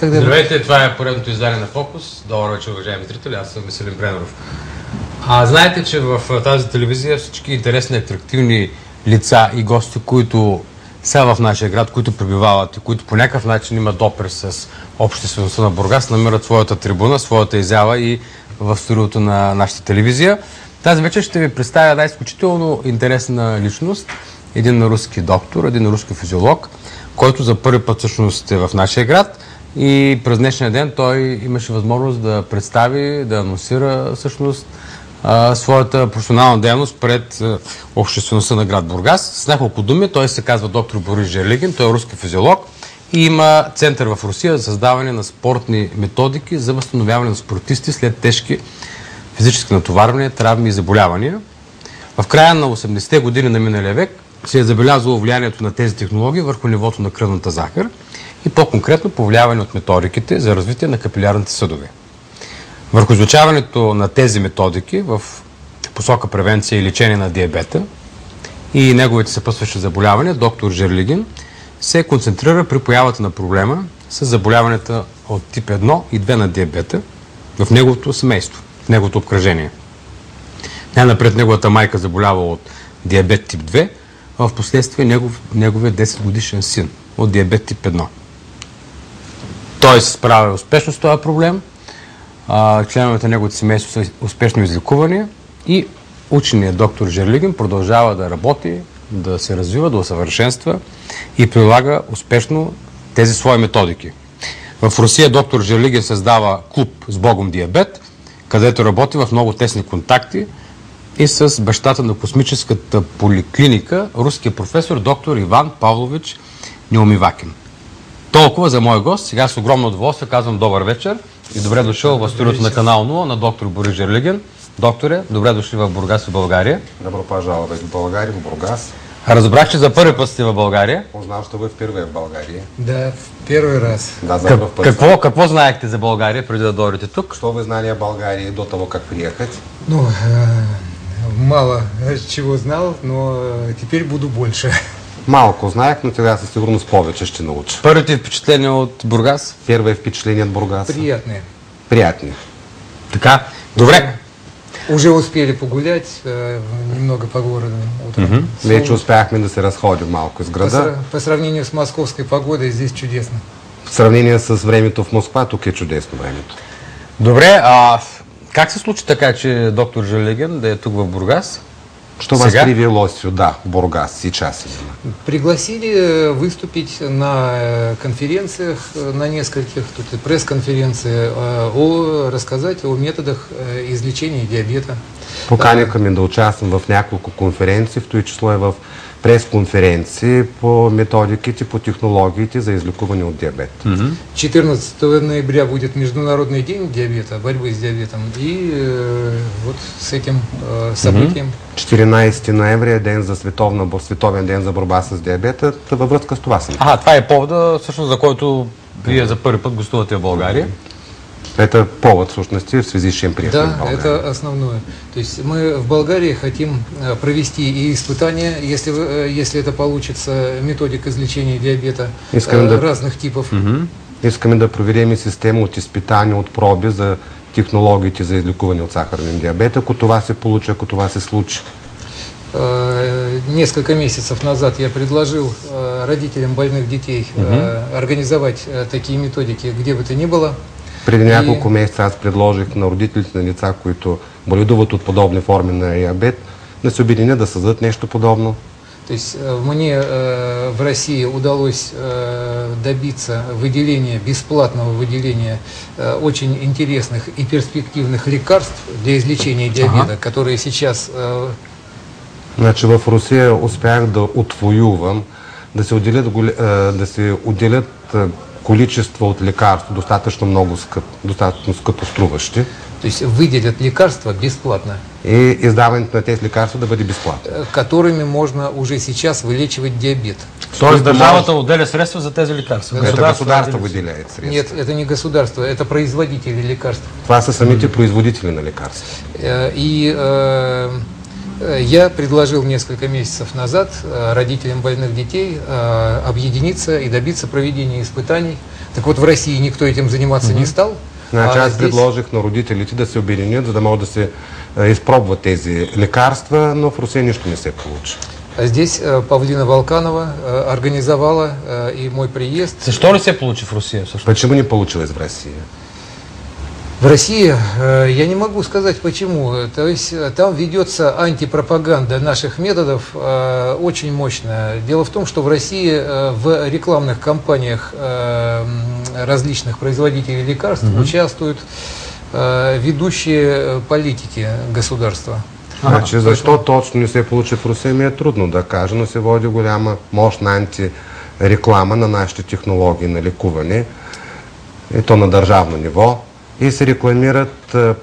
Здравейте, това е поредното издание на Фокус. Добър вечер, уважаеми зрители, аз съм Веселин Бренеров. Знаете, че в тази телевизия всички интересни, атрактивни лица и гости, които са в нашия град, които пребивават и които по някакъв начин имат допир с обществеността на Бургас, намират своята трибуна, своята изява и в студиото на нашата телевизия. Тази вечер ще ви представя една изключително интересна личност, един руски доктор, един руски физиолог, който за първи път всъщност е в нашия град и през днешния ден той имаше възможност да представи, да анонсира всъщност своята професионална дейност пред обществеността на град Бургас. С няколко думи, той се казва доктор Борис Жерлигин, той е руски физиолог и има център в Русия за създаване на спортни методики за възстановяване на спортисти след тежки физически натоварвания, травми и заболявания. В края на 80-те години на миналия век се е забелязало влиянието на тези технологии върху нивото на кръвната захар и по-конкретно повлияване от методиките за развитие на капилярните съдове. Върху изучаването на тези методики в посока превенция и лечение на диабета и неговите съпътстващи заболявания, доктор Жерлигин се концентрира при появата на проблема с заболяванията от тип 1 и 2 на диабета в неговото семейство, в неговото обкръжение. Най-напред неговата майка заболява от диабет тип 2, а в последствие неговия 10 годишен син от диабет тип 1. Той се справя успешно с този проблем, членовете на неговото семейство са успешно излекувани и ученият доктор Жерлигин продължава да работи, да се развива, да усъвършенства и прилага успешно тези свои методики. В Русия доктор Жерлигин създава клуб с Богом диабет, където работи в много тесни контакти и с бащата на космическата поликлиника, руския професор доктор Иван Павлович Неумивакин. Толкова за мой гост. Сега с огромно удоволствие казвам добър вечер и добре дошъл в студиото на канал 0 на доктор Борис Жерлигин. Докторе, добре дошли в Бургас и България. Добро пожаловать в България, в Бургас. Разбрах, че за първи път сте в България. Узнал, что вы впервые в България. Да, в первый раз. Да, за първ път. Какво знаехте за България преди да дойдете тук? Что вы знали о Болгарии до того, как приехать? Ну, мало чего знал, но теперь буду больше. Малко знаех, но сега със сигурност повече ще науча. Първите впечатления от Бургас? Первое впечатление от Бургас. Приятные. Приятни. Така, добре. Уже успели погулять немного по городу утром. Вече успяхме да се разходим малко из града. По сравнению с московской погодой здесь чудесно. В сравнение с времето в Москва, тук е чудесно времето. Добре, как се случи така, че доктор Жерлигин да е тук в Бургас? Что вас привело сюда, в Бургас, сейчас именно? Пригласили выступить на конференциях, на нескольких, тут пресс-конференции, рассказать о методах излечения диабета. Поканиха ме да участвам в няколко конференции, в това число и в прес-конференции по методиките, по технологиите за излекуване от диабет. 14 ноября будет Международный день диабета, борьбы с диабетом, и вот с этим событием. 14 ноември е ден за световен ден за борба с диабета. Във връзка с това съм. Това е повода, всъщност, за който вие за първи път гостувате в България. Это повод, в сущности, в связи с чем приехали в Болгарию. Да, это основное. То есть мы в Болгарии хотим провести и испытания, если это получится, методик излечения диабета разных типов. Искаме да проверим система от изпитания, от проби за технологиите за излекуване от сахарен диабет, ако това се получи, ако това се случи. Несколько месяцев назад я предложил родителям больных детей организовать такие методики, где бы то ни было. Преди няколко месеца аз предложих на родителите на деца, които боледуват от подобни форми на диабет, да се обединят да създадат нещо подобно. То есть мне в России удалось добиться бесплатного выделения очень интересных и перспективных лекарств для излечения диабета, которые сейчас... Значи в Русия успях да отвоювам, да се отделят количество от лекарства, достатъчно скъпо струващи. То есть выделят лекарства бесплатно. И издаването на тези лекарства да бъде безплатно. Которыми можно уже сейчас вылечивать диабет. Тоест държавата отделя средства за тези лекарства? Это государство выделяет средства? Нет, это не государство, это производители лекарств. Това са самите производители на лекарства. И Я предложил несколько месяцев назад родителям больных детей объединиться и добиться проведения испытаний. Так вот, в России никто этим заниматься не стал. Значи аз предложих на родителите да се обединят, за да могат да се изпробват тези лекарства, но в Русия нищо не се получи. Здесь Павлина Волканова организовала и мой приезд. Защо ли се получи в Русия? Почему не получилось в России? В России я не могу сказать почему. То есть там ведется антипропаганда наших методов очень мощная. Дело в том, что в России в рекламных кампаниях различных производителей лекарств участвуют ведущие политики государства. Значи, защо точно не се получи в Русия, ми е трудно да кажа, но се води голяма мощна антиреклама на нашите технологии на лекуване, и то на държавно ниво, и се рекламират,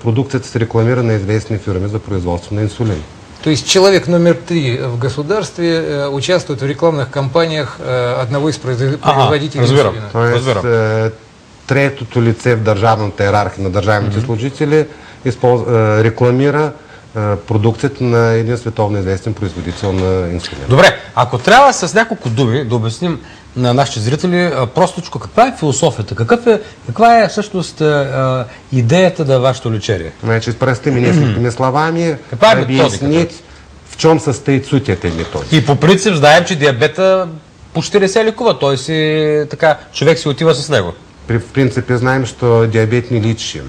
продукцията се рекламира на известни фирми за производство на инсулин. То есть человек номер 3 в государстве участвует в рекламных кампаниях одного из производителей инсулина. Тоест, третото лице в държавната иерархия на държавните служители рекламира продукцията на един световно известен производител на инсулин. Добре, ако трябва с няколко думи да обясним на нашите зрители простичко каква е философията, каква е всъщност идеята на вашето лечение? Значи, простыми несколькими словами объяснить, в чем состоит суть этой методики. И по принцип знаем, че диабета почти не се лекува, той си така, човек си отива с него. В принципе знаем, что диабет не лечим.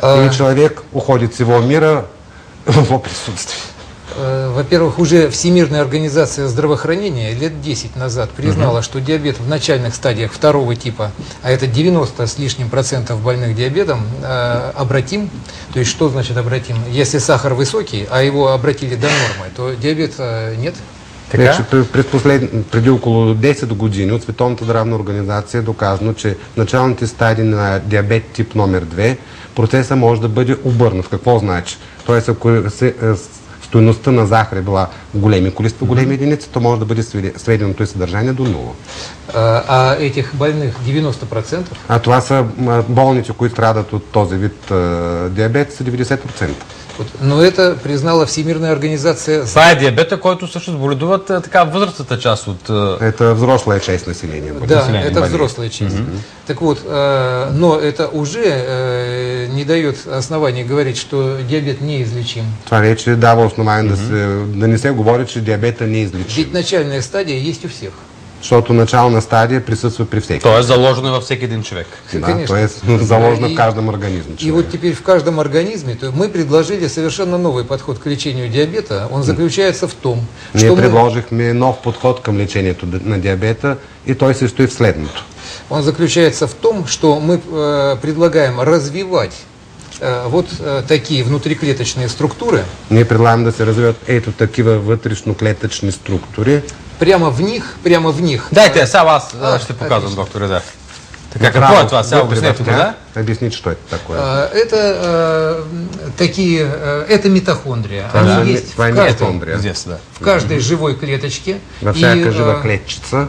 И человек уходит с всего мира в его присутствии. Во-первых, уже Всемирная организация здравоохранения лет 10 назад признала, что диабет в начальных стадиях второго типа, а это 90 с лишним процентов больных диабетом, обратим. То есть что значит обратим? Если сахар высокий, а его обратили до нормы, то диабета нет. Преди около 10 години от Световната здравна организация е доказано, че в началните стадии на диабет тип номер 2 процесът може да бъде обърнат. Какво значи? Тоест, ако стойността на захар е била големи количества, големи единици, то може да бъде сведеното и съдържание до 0. А этих больных 90%? А това са болните, които страдат от този вид диабет, са 90%. Но это признала Всемирная организация. Това е диабета, който всъщност боледуват така възрастната част от... Это взрослая часть населения. Да, это взрослая часть. Так вот, но это уже не дает оснований говорить, что диабет неизлечим. Това вече дава основание да не се говори, че диабета не е излечим. Ведь начальная стадия есть у всех. Защото начална стадия присъства при всеки. То е заложено във всеки един човек. Да, то е заложено в каждом организме. И вот теперь в каждом организме то мы предложили совершенно новый подход к лечению диабета. Он заключается в том, что ние предложихме нов подход към лечението на диабета и той се състои в следното. Он заключается в том, что мы предлагаем развивать вот такие внутриклеточные структуры. Ние предлагаме да се развиват ето такива вътрешноклетъчни структури. Прямо в них. Дайте, сега аз ще показвам, докторе, да. Така, какво е това? Сега обяснете го, да? Обясните, что это такое. Это митохондрия. Они есть в каждой живой клеточке. Во всяка жива клетчица.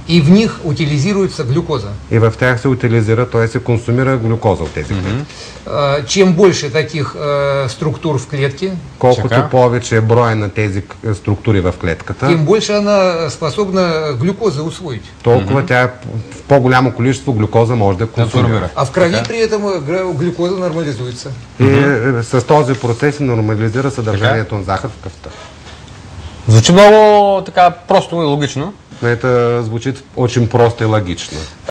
И в них утилизируется глюкоза. И в тях се утилизира, т.е. се консумира глюкоза от тези клетки. Чем больше таких структур в клетке, колкото повече е броя на тези структури в клетката, тем больше она способна глюкозу усвоить. Толкова тя в по-голямо количество глюкоза може да консумира. А в крови при этом глюкоза нормализуется. И с този процес се нормализира съдържанието на захар в кръвта. Звучи много така просто и логично. Это звучит очень просто и логично.